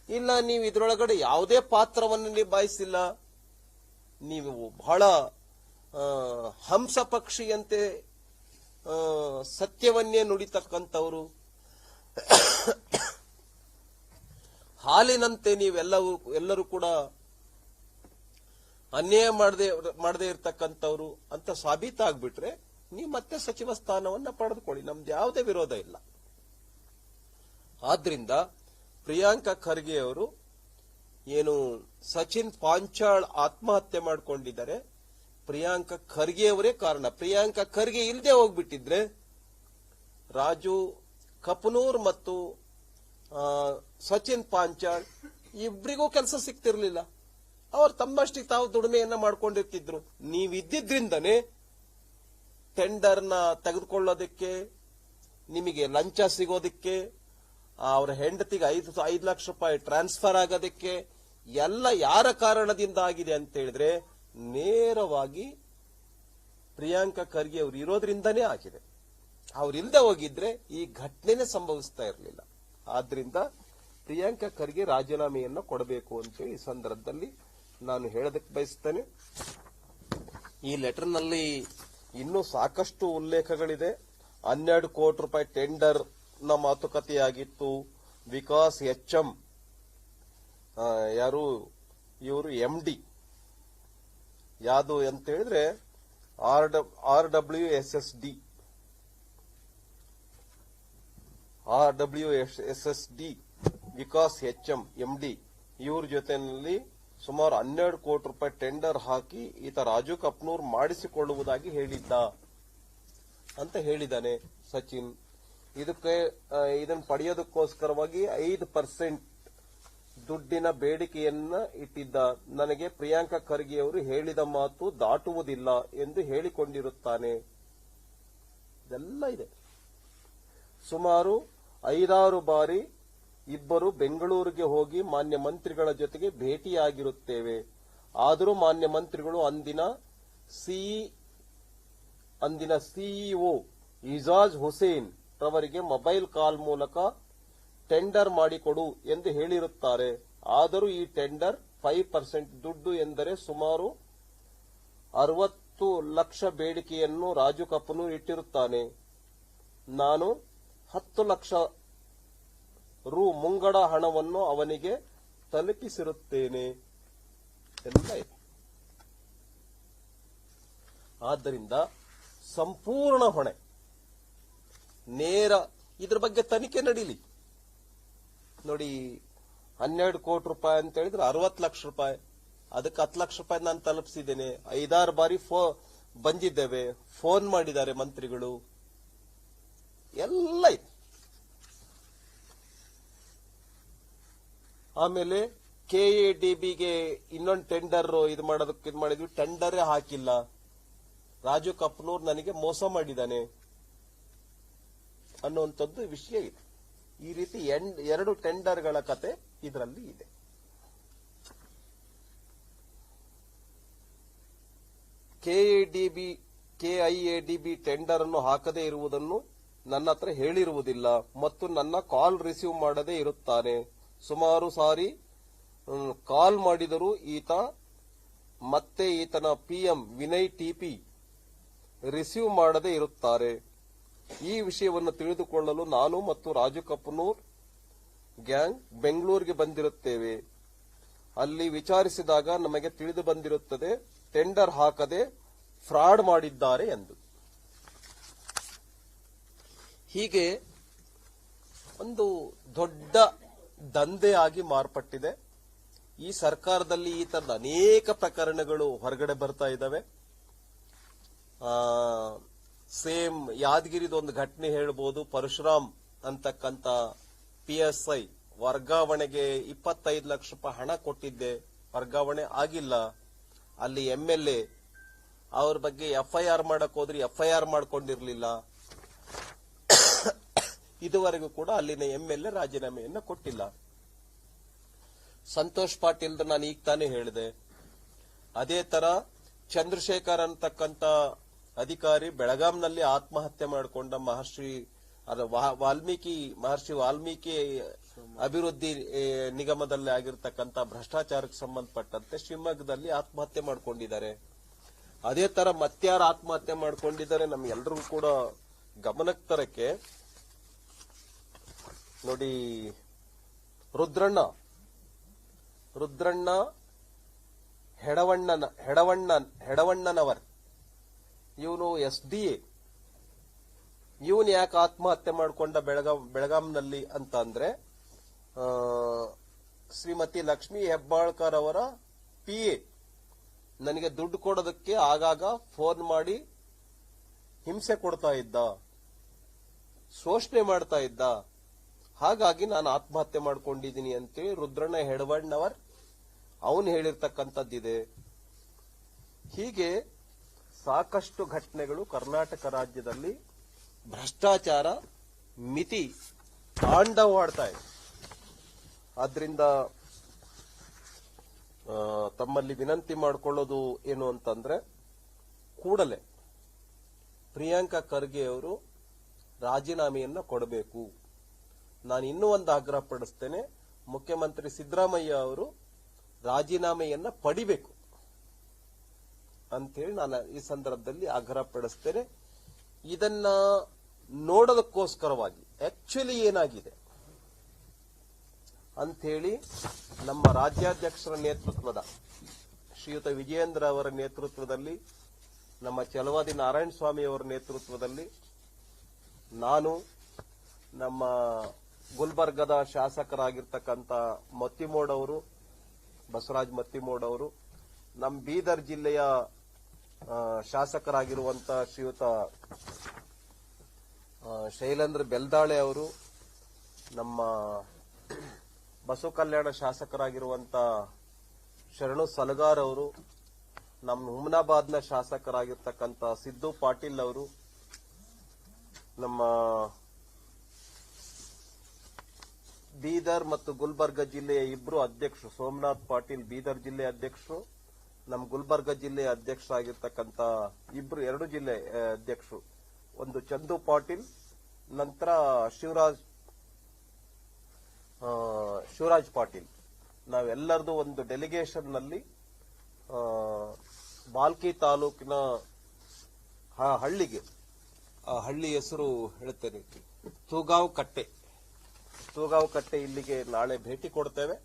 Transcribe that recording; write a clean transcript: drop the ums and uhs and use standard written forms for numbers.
ಇಲ್ಲ ನೀವು ಇದ್ರೊಳಗಡೆ ಯಾವುದೇ ಪಾತ್ರವನ್ನು ನಿಭಾಯಿಸಿಲ್ಲ, ನೀವು ಬಹಳ ಹಂಸ ಪಕ್ಷಿಯಂತೆ ಸತ್ಯವನ್ನೇ ನುಡಿತಕ್ಕಂಥವ್ರು, ಹಾಲಿನಂತೆ ಎಲ್ಲರೂ ಕೂಡ ಅನ್ಯಾಯ ಮಾಡದೇ ಇರತಕ್ಕಂಥವ್ರು ಅಂತ ಸಾಬೀತಾಗ್ಬಿಟ್ರೆ ನೀವು ಮತ್ತೆ ಸಚಿವ ಸ್ಥಾನವನ್ನ ಪಡೆದುಕೊಳ್ಳಿ, ನಮ್ದು ಯಾವುದೇ ವಿರೋಧ ಇಲ್ಲ. ಆದ್ರಿಂದ ಪ್ರಿಯಾಂಕಾ ಖರ್ಗೆ ಅವರು ಏನು ಸಚಿನ್ ಪಾಂಚಾಳ್ ಆತ್ಮಹತ್ಯೆ ಮಾಡಿಕೊಂಡಿದ್ದಾರೆ, ಪ್ರಿಯಾಂಕಾ ಖರ್ಗೆ ಅವರೇ ಕಾರಣ. ಪ್ರಿಯಾಂಕಾ ಖರ್ಗೆ ಇಲ್ಲದೆ ಹೋಗ್ಬಿಟ್ಟಿದ್ರೆ ರಾಜು ಕಪನೂರ್ ಮತ್ತು ಸಚಿನ್ ಪಾಂಚಾಳ್ ಇಬ್ಬರಿಗೂ ಕೆಲಸ ಸಿಗ್ತಿರ್ಲಿಲ್ಲ. ಅವ್ರು ತಮ್ಮಷ್ಟಿಗೆ ತಾವು ದುಡಿಮೆಯನ್ನ ಮಾಡ್ಕೊಂಡಿರ್ತಿದ್ರು. ನೀವಿದ್ದಿದ್ರಿಂದನೇ ಟೆಂಡರ್ನ ತೆಗೆದುಕೊಳ್ಳೋದಕ್ಕೆ, ನಿಮಗೆ ಲಂಚ ಸಿಗೋದಕ್ಕೆ, ಅವರ ಹೆಂಡತಿಗೆ 5 ಲಕ್ಷ ರೂಪಾಯಿ ಟ್ರಾನ್ಸ್ಫರ್ ಆಗೋದಕ್ಕೆ ಎಲ್ಲ ಯಾರ ಕಾರಣದಿಂದ ಆಗಿದೆ ಅಂತ ಹೇಳಿದ್ರೆ ನೇರವಾಗಿ ಪ್ರಿಯಾಂಕಾ ಖರ್ಗೆ ಅವರು ಇರೋದ್ರಿಂದನೇ ಆಗಿದೆ. ಅವ್ರಿಲ್ದೆ ಹೋಗಿದ್ರೆ ಈ ಘಟನೆನೇ ಸಂಭವಿಸ್ತಾ ಇರಲಿಲ್ಲ. ಆದ್ರಿಂದ ಪ್ರಿಯಾಂಕಾ ಖರ್ಗೆ ರಾಜೀನಾಮೆಯನ್ನು ಕೊಡಬೇಕು ಅಂತೇಳಿ ಈ ಸಂದರ್ಭದಲ್ಲಿ ನಾನು ಹೇಳೋದಕ್ಕೆ ಬಯಸ್ತೇನೆ. ಈ ಲೆಟರ್ನಲ್ಲಿ ಇನ್ನೂ ಸಾಕಷ್ಟು ಉಲ್ಲೇಖಗಳಿದೆ. 12 ಕೋಟಿ ರೂಪಾಯಿ ಟೆಂಡರ್ ನ ಮಾತುಕತೆಯಾಗಿತ್ತು. ವಿಕಾಸ್ HM ಯಾರು ಇವರು MD ಯಾವುದು ಅಂತ ಹೇಳಿದ್ರೆ RWSSD ವಿಕಾಸ್ HM MD ಇವ್ರ ಜೊತೆಯಲ್ಲಿ ಸುಮಾರು 12 ಕೋಟಿ ರೂಪಾಯಿ ಟೆಂಡರ್ ಹಾಕಿ ಈತ ರಾಜು ಕಪ್ನೂರ್ ಮಾಡಿಸಿಕೊಳ್ಳುವುದಾಗಿ ಹೇಳಿದ್ದ ಅಂತ ಹೇಳಿದ್ದಾನೆ ಸಚಿನ್. ಇದನ್ನು ಪಡೆಯೋದಕ್ಕೋಸ್ಕರವಾಗಿ 5% ದುಡ್ಡಿನ ಬೇಡಿಕೆಯನ್ನ ಇಟ್ಟಿದ್ದ. ನನಗೆ ಪ್ರಿಯಾಂಕಾ ಖರ್ಗೆ ಅವರು ಹೇಳಿದ ಮಾತು ದಾಟುವುದಿಲ್ಲ ಎಂದು ಹೇಳಿಕೊಂಡಿರುತ್ತಾನೆ. ಇದೆಲ್ಲ ಇದೆ. ಸುಮಾರು 5-6 ಬಾರಿ ಇಬ್ಬರು ಬೆಂಗಳೂರಿಗೆ ಹೋಗಿ ಮಾನ್ಯ ಮಂತ್ರಿಗಳ ಜೊತೆಗೆ ಭೇಟಿಯಾಗಿರುತ್ತೇವೆ. ಆದರೂ ಮಾನ್ಯ ಮಂತ್ರಿಗಳು ಅಂದಿನ ಸಿಇಒ ಇಜಾಜ್ ಹುಸೇನ್ ರವರಿಗೆ ಮೊಬೈಲ್ ಕಾಲ್ ಮೂಲಕ ಟೆಂಡರ್ ಮಾಡಿಕೊಡು ಎಂದು ಹೇಳಿರುತ್ತಾರೆ. ಆದರೂ ಈ ಟೆಂಡರ್ 5% ದುಡ್ಡು ಎಂದರೆ ಸುಮಾರು 60 ಲಕ್ಷ ಬೇಡಿಕೆಯನ್ನು ರಾಜು ಕಪನೂರ್ ಇಟ್ಟಿರುತ್ತಾನೆ. ನಾನು 10 ಲಕ್ಷ ರು ಮುಂಗಡ ಹಣವನ್ನು ಅವನಿಗೆ ತಲುಪಿಸಿರುತ್ತೇನೆ ಎಲ್ಲ ಇದೆ. ಆದ್ದರಿಂದ ಸಂಪೂರ್ಣ ಹೊಣೆ ನೇರ ಇದ್ರ ಬಗ್ಗೆ ತನಿಖೆ ನಡೀಲಿ. ನೋಡಿ, 12 ಕೋಟಿ ರೂಪಾಯಿ ಅಂತ ಹೇಳಿದ್ರೆ 60 ಲಕ್ಷ ರೂಪಾಯಿ, ಅದಕ್ಕೆ 10 ಲಕ್ಷ ರೂಪಾಯಿ ನಾನು ತಲುಪಿಸಿದ್ದೇನೆ. 5-6 ಬಾರಿ ಬಂದಿದ್ದೇವೆ, ಫೋನ್ ಮಾಡಿದ್ದಾರೆ ಮಂತ್ರಿಗಳು, ಎಲ್ಲ ಇದೆ. ಆಮೇಲೆ KADBಗೆ ಇನ್ನೊಂದು ಟೆಂಡರ್ ಇದು ಮಾಡಿದ್ವಿ, ಟೆಂಡರೇ ಹಾಕಿಲ್ಲ. ರಾಜು ಕಪ್ನೂರ್ ನನಗೆ ಮೋಸ ಮಾಡಿದ್ದಾನೆ ಅನ್ನುವಂಥದ್ದು ವಿಷಯ ಇದೆ. ಈ ರೀತಿ 2 ಟೆಂಡರ್ಗಳ ಕತೆ ಇದರಲ್ಲಿ ಇದೆ. KIADB ಟೆಂಡರ್ ಅನ್ನು ಹಾಕದೇ ಇರುವುದನ್ನು ನನ್ನ ಹತ್ರ ಹೇಳಿರುವುದಿಲ್ಲ ಮತ್ತು ನನ್ನ ಕಾಲ್ ರಿಸೀವ್ ಮಾಡದೇ ಇರುತ್ತಾನೆ. ಸುಮಾರು ಸಾರಿ ಕಾಲ್ ಮಾಡಿದರೂ ಈತ ಮತ್ತೆ ಈತನ PM ವಿನಯ್ TP ರಿಸೀವ್ ಮಾಡದೇ ಇರುತ್ತಾರೆ. ಈ ವಿಷಯವನ್ನು ತಿಳಿದುಕೊಳ್ಳಲು ನಾನು ಮತ್ತು ರಾಜು ಕಪನೂರ್ ಗ್ಯಾಂಗ್ ಬೆಂಗಳೂರಿಗೆ ಬಂದಿರುತ್ತೇವೆ. ಅಲ್ಲಿ ವಿಚಾರಿಸಿದಾಗ ನಮಗೆ ತಿಳಿದು ಬಂದಿರುತ್ತದೆ ಟೆಂಡರ್ ಹಾಕದೆ ಫ್ರಾಡ್ ಮಾಡಿದ್ದಾರೆ ಎಂದು. ಹೀಗೆ ಒಂದು ದೊಡ್ಡ ದಂಧೆಯಾಗಿ ಮಾರ್ಪಟ್ಟಿದೆ. ಈ ಸರ್ಕಾರದಲ್ಲಿ ಈ ತರದ ಅನೇಕ ಪ್ರಕರಣಗಳು ಹೊರಗಡೆ ಬರ್ತಾ ಇದ್ದಾವೆ. ಸೇಮ್ ಯಾದಗಿರಿದೊಂದು ಘಟನೆ ಹೇಳ್ಬೋದು. ಪರಶುರಾಮ್ ಅಂತಕ್ಕಂತ PSI ವರ್ಗಾವಣೆಗೆ 25 ಲಕ್ಷ ರೂಪಾಯಿ ಹಣ ಕೊಟ್ಟಿದ್ದೆ, ವರ್ಗಾವಣೆ ಆಗಿಲ್ಲ. ಅಲ್ಲಿ MLA ಅವ್ರ ಬಗ್ಗೆ FIR ಮಾಡಕ್ ಹೋದ್ರೆ FIR ಮಾಡ್ಕೊಂಡಿರ್ಲಿಲ್ಲ. ಇದುವರೆಗೂ ಕೂಡ ಅಲ್ಲಿನ MLA ರಾಜೀನಾಮೆಯನ್ನ ಕೊಟ್ಟಿಲ್ಲ. ಸಂತೋಷ್ ಪಾಟೀಲ್ ನಾನು ಈಗ ತಾನೇ ಹೇಳಿದೆ. ಅದೇ ತರ ಚಂದ್ರಶೇಖರ್ ಅಂತಕ್ಕಂತ ಅಧಿಕಾರಿ ಬೆಳಗಾಂನಲ್ಲಿ ಆತ್ಮಹತ್ಯೆ ಮಾಡಿಕೊಂಡ ಮಹರ್ಷಿ ವಾಲ್ಮೀಕಿ ಅಭಿವೃದ್ಧಿ ನಿಗಮದಲ್ಲಿ ಆಗಿರ್ತಕ್ಕಂಥ ಭ್ರಷ್ಟಾಚಾರಕ್ಕೆ ಸಂಬಂಧಪಟ್ಟಂತೆ ಶಿವಮೊಗ್ಗದಲ್ಲಿ ಆತ್ಮಹತ್ಯೆ ಮಾಡ್ಕೊಂಡಿದ್ದಾರೆ. ಅದೇ ತರ ಮತ್ಯಾರ ಆತ್ಮಹತ್ಯೆ ಮಾಡ್ಕೊಂಡಿದ್ದಾರೆ ನಮ್ಗೆಲ್ರಿಗೂ ಕೂಡ ಗಮನಕ್ಕೆ ತರಕ್ಕೆ ನೋಡಿ. ರುದ್ರಣ್ಣ ಹೆಡವಣ್ಣನವರ್ ಇವನು SDA. ಇವನ್ ಯಾಕೆ ಆತ್ಮಹತ್ಯೆ ಮಾಡ್ಕೊಂಡ ಬೆಳಗಾಂನಲ್ಲಿ ಅಂತ ಅಂದ್ರೆ ಶ್ರೀಮತಿ ಲಕ್ಷ್ಮೀ ಹೆಬ್ಬಾಳ್ಕರ್ ಅವರ PA ನನಗೆ ದುಡ್ಡು ಕೊಡೋದಕ್ಕೆ ಆಗಾಗ ಫೋನ್ ಮಾಡಿ ಹಿಂಸೆ ಕೊಡ್ತಾ ಇದ್ದ, ಶೋಷಣೆ ಮಾಡ್ತಾ ಇದ್ದ. ಹಾಗಾಗಿ ನಾನು ಆತ್ಮಹತ್ಯೆ ಮಾಡ್ಕೊಂಡಿದ್ದೀನಿ ಅಂತೇಳಿ ರುದ್ರಣ್ಣ ಹೆಡವಣ್ಣವರ್ ಅವನು ಹೇಳಿರ್ತಕ್ಕಂಥದ್ದಿದೆ. ಹೀಗೆ ಸಾಕಷ್ಟು ಘಟನೆಗಳು ಕರ್ನಾಟಕ ರಾಜ್ಯದಲ್ಲಿ ಭ್ರಷ್ಟಾಚಾರ ಮಿತಿ ತಾಂಡವಾಡ್ತಾ ಇದೆ. ಆದ್ರಿಂದ ತಮ್ಮಲ್ಲಿ ವಿನಂತಿ ಮಾಡಿಕೊಳ್ಳೋದು ಏನು ಅಂತಂದ್ರೆ ಕೂಡಲೇ ಪ್ರಿಯಾಂಕಾ ಖರ್ಗೆ ಅವರು ರಾಜೀನಾಮೆಯನ್ನ ಕೊಡಬೇಕು. ನಾನು ಇನ್ನೂ ಒಂದು ಆಗ್ರಹ ಪಡಿಸ್ತೇನೆ, ಮುಖ್ಯಮಂತ್ರಿ ಸಿದ್ದರಾಮಯ್ಯ ಅವರು ರಾಜೀನಾಮೆಯನ್ನ ಪಡಿಬೇಕು ಅಂತೇಳಿ ನಾನು ಈ ಸಂದರ್ಭದಲ್ಲಿ ಆಗ್ರಹ ಪಡಿಸ್ತೇನೆ. ಇದನ್ನ ನೋಡೋದಕ್ಕೋಸ್ಕರವಾಗಿ ಆಕ್ಚುಲಿ ಏನಾಗಿದೆ ಅಂಥೇಳಿ ನಮ್ಮ ರಾಜ್ಯಾಧ್ಯಕ್ಷರ ನೇತೃತ್ವದ ಶ್ರೀಯುತ ವಿಜಯೇಂದ್ರ ಅವರ ನೇತೃತ್ವದಲ್ಲಿ, ನಮ್ಮ ಛಲವಾದಿ ನಾರಾಯಣ ಸ್ವಾಮಿ ಅವರ ನೇತೃತ್ವದಲ್ಲಿ ನಾನು, ನಮ್ಮ ಗುಲ್ಬರ್ಗದ ಶಾಸಕರಾಗಿರ್ತಕ್ಕಂಥ ಮತ್ತಿಮೋಡ್ ಅವರು, ಬಸವರಾಜ್ ಮತ್ತಿಮೋಡ್ ಅವರು, ನಮ್ಮ ಬೀದರ್ ಜಿಲ್ಲೆಯ ಶಾಸಕರಾಗಿರುವಂತ ಶ್ರೀಯುತ ಶೈಲೇಂದ್ರ ಬೆಲ್ದಾಳೆ ಅವರು, ನಮ್ಮ ಬಸವ ಕಲ್ಯಾಣ ಶಾಸಕರಾಗಿರುವಂತ ಶರಣು ಸಲಗಾರ್ ಅವರು, ನಮ್ಮ ಹುಮನಾಬಾದ್ನ ಶಾಸಕರಾಗಿರ್ತಕ್ಕಂಥ ಸಿದ್ದು ಪಾಟೀಲ್ ಅವರು, ನಮ್ಮ ಬೀದರ್ ಮತ್ತು ಗುಲ್ಬರ್ಗ ಜಿಲ್ಲೆಯ ಇಬ್ಬರು ಅಧ್ಯಕ್ಷರು, ಸೋಮನಾಥ್ ಪಾಟೀಲ್ ಬೀದರ್ ಜಿಲ್ಲೆಯ ಅಧ್ಯಕ್ಷರು, ನಮ್ಮ ಗುಲ್ಬರ್ಗ ಜಿಲ್ಲೆಯ ಅಧ್ಯಕ್ಷರಾಗಿರ್ತಕ್ಕಂಥ ಎರಡು ಜಿಲ್ಲೆ ಅಧ್ಯಕ್ಷರು, ಒಂದು ಚಂದು ಪಾಟೀಲ್, ನಂತರ ಶಿವರಾಜ್ ಪಾಟೀಲ್, ನಾವೆಲ್ಲರದು ಒಂದು ಡೆಲಿಗೇಷನ್ ನಲ್ಲಿ ಬಾಲ್ಕಿ ತಾಲೂಕಿನ ಹಳ್ಳಿಗೆ, ಆ ಹಳ್ಳಿ ಹೆಸರು ಹೇಳ್ತೇನೆ, ತೂಗಾವ್ ಕಟ್ಟೆ ಇಲ್ಲಿಗೆ ನಾಳೆ ಭೇಟಿ ಕೊಡ್ತೇವೆ.